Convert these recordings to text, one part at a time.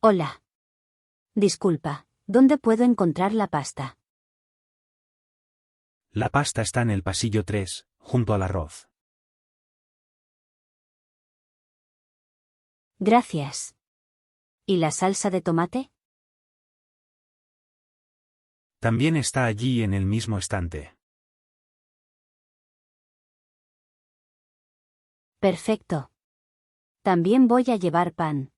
Hola. Disculpa, ¿dónde puedo encontrar la pasta? La pasta está en el pasillo 3, junto al arroz. Gracias. ¿Y la salsa de tomate? También está allí en el mismo estante. Perfecto. También voy a llevar pan.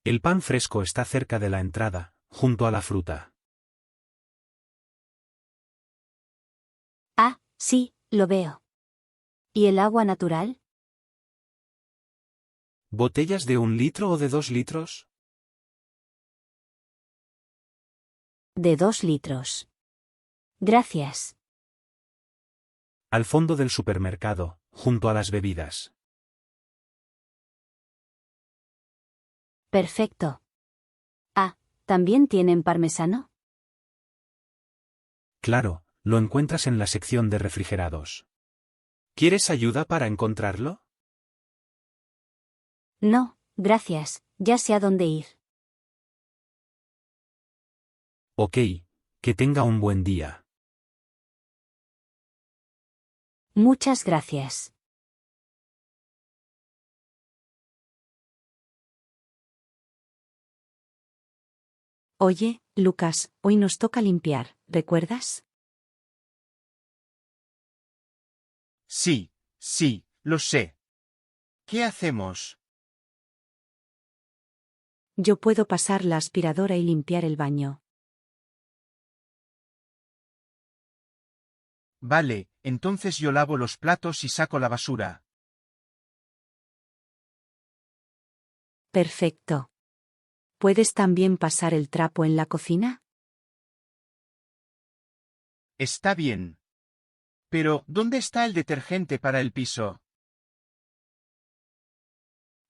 El pan fresco está cerca de la entrada, junto a la fruta. Ah, sí, lo veo. ¿Y el agua natural? ¿Botellas de 1 litro o de 2 litros? De 2 litros. Gracias. Al fondo del supermercado, junto a las bebidas. Perfecto. Ah, ¿también tienen parmesano? Claro, lo encuentras en la sección de refrigerados. ¿Quieres ayuda para encontrarlo? No, gracias, ya sé a dónde ir. Ok, que tenga un buen día. Muchas gracias. Oye, Lucas, hoy nos toca limpiar, ¿recuerdas? Sí, sí, lo sé. ¿Qué hacemos? Yo puedo pasar la aspiradora y limpiar el baño. Vale, entonces yo lavo los platos y saco la basura. Perfecto. ¿Puedes también pasar el trapo en la cocina? Está bien. Pero, ¿dónde está el detergente para el piso?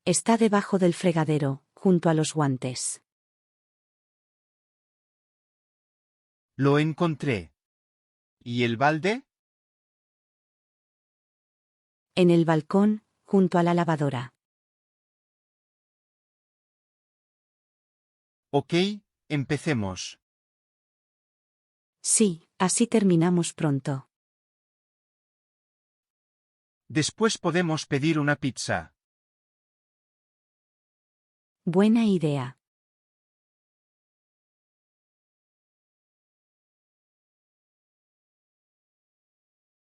Está debajo del fregadero, junto a los guantes. Lo encontré. ¿Y el balde? En el balcón, junto a la lavadora. Ok, empecemos. Sí, así terminamos pronto. Después podemos pedir una pizza. Buena idea.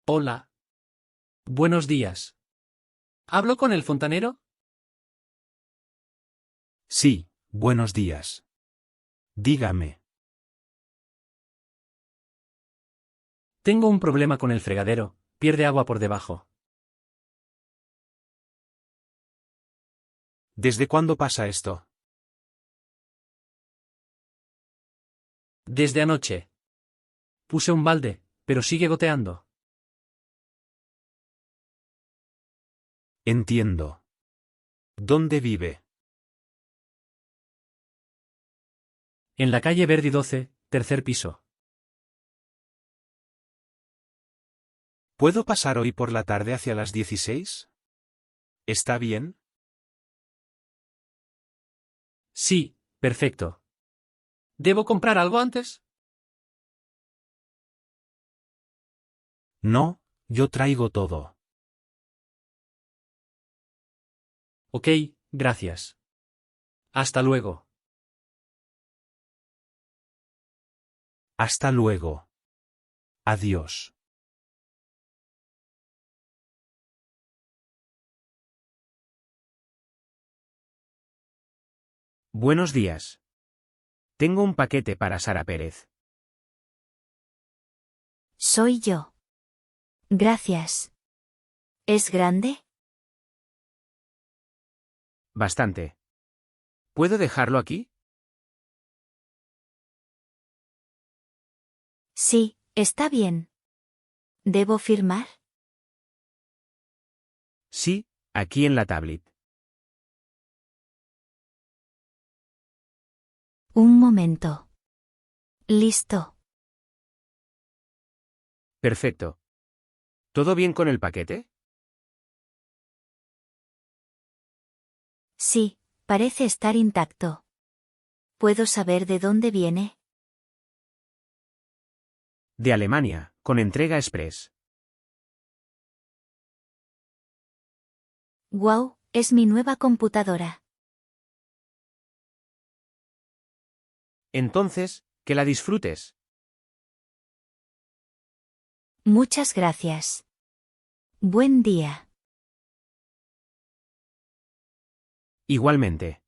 Hola. Buenos días. ¿Hablo con el fontanero? Sí, buenos días. Dígame. Tengo un problema con el fregadero, pierde agua por debajo. ¿Desde cuándo pasa esto? Desde anoche. Puse un balde, pero sigue goteando. Entiendo. ¿Dónde vive? En la calle Verdi 12, tercer piso. ¿Puedo pasar hoy por la tarde hacia las 16? ¿Está bien? Sí, perfecto. ¿Debo comprar algo antes? No, yo traigo todo. Ok, gracias. Hasta luego. Hasta luego. Adiós. Buenos días. Tengo un paquete para Sara Pérez. Soy yo. Gracias. ¿Es grande? Bastante. ¿Puedo dejarlo aquí? Sí, está bien. ¿Debo firmar? Sí, aquí en la tablet. Un momento. Listo. Perfecto. ¿Todo bien con el paquete? Sí, Parece estar intacto. ¿Puedo saber de dónde viene? De Alemania, con entrega express. Wow, es mi nueva computadora. Entonces, que la disfrutes. Muchas gracias. Buen día. Igualmente.